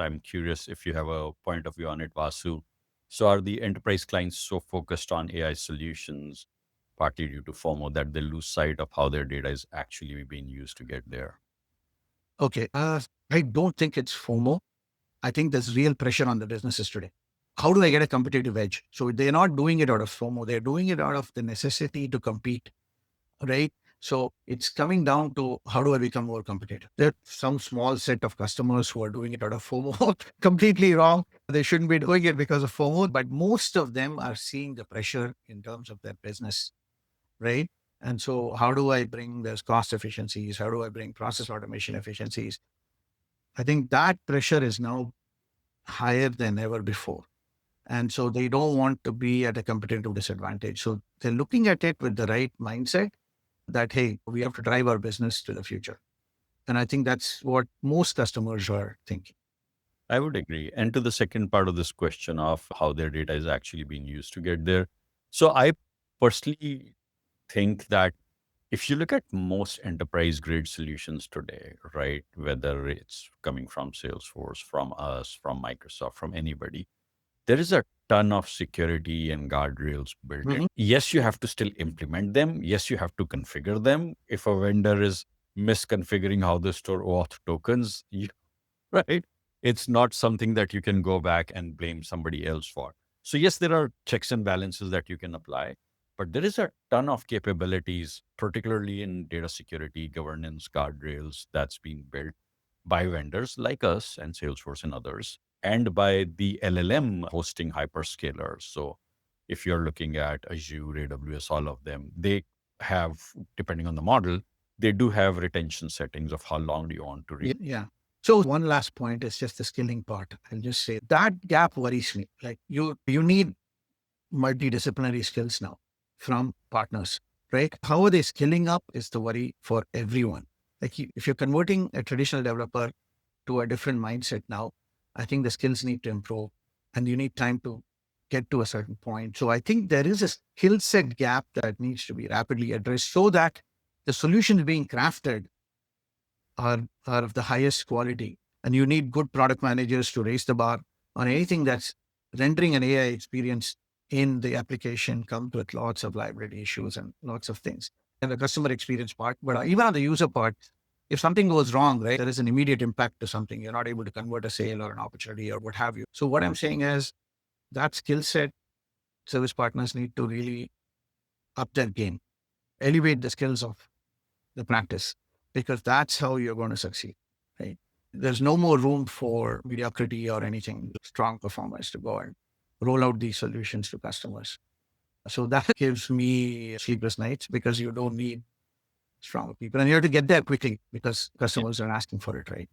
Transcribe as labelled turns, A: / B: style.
A: I'm curious if you have a point of view on it, Vasu. So are the enterprise clients so focused on AI solutions, partly due to FOMO, that they lose sight of how their data is actually being used to get there?
B: Okay. I don't think it's FOMO. I think there's real pressure on the businesses today. How do I get a competitive edge? So they're not doing it out of FOMO. They're doing it out of the necessity to compete, right? So it's coming down to how do I become more competitive? There are some small set of customers who are doing it out of FOMO, completely wrong. They shouldn't be doing it because of FOMO, but most of them are seeing the pressure in terms of their business, right? And so how do I bring those cost efficiencies? How do I bring process automation efficiencies? I think that pressure is now higher than ever before. And so they don't want to be at a competitive disadvantage. So they're looking at it with the right mindset that, hey, we have to drive our business to the future. And I think that's what most customers are thinking.
A: I would agree. And to the second part of this question of how their data is actually being used to get there. So I personally think that if you look at most enterprise grade solutions today, right, whether it's coming from Salesforce, from us, from Microsoft, from anybody, there is a ton of security and guardrails built in.
B: Mhm.
A: Yes, you have to still implement them. Yes, you have to configure them. If a vendor is misconfiguring how they store auth tokens, right, it's not something that you can go back and blame somebody else for. So yes, there are checks and balances that you can apply, but there is a ton of capabilities, particularly in data security, governance, guardrails, that's being built by vendors like us and Salesforce and others, and by the LLM hosting hyperscalers. So if you're looking at Azure, AWS, all of them, they have, depending on the model, they do have retention settings of how long do you want to read.
B: Yeah. So one last point is just the skilling part. I'll just say that gap worries me. Like you need multidisciplinary skills now from partners, right? How are they skilling up is the worry for everyone. Like if you're converting a traditional developer to a different mindset now, I think the skills need to improve and you need time to get to a certain point. So I think there is a skill set gap that needs to be rapidly addressed so that the solutions being crafted are of the highest quality. And you need good product managers to raise the bar on anything that's rendering an AI experience in the application comes with lots of liability issues and lots of things. And the customer experience part, but even on the user part, if something goes wrong, right, there is an immediate impact to something. You're not able to convert a sale or an opportunity or what have you. So what I'm saying is that skill set service partners need to really up their game, elevate the skills of the practice, because that's how you're going to succeed, right? There's no more room for mediocrity or anything. Strong performers to go and roll out these solutions to customers. So that gives me sleepless nights because you don't need strong people and you have to get there quickly because
A: Yeah.
B: customers are asking for it, right?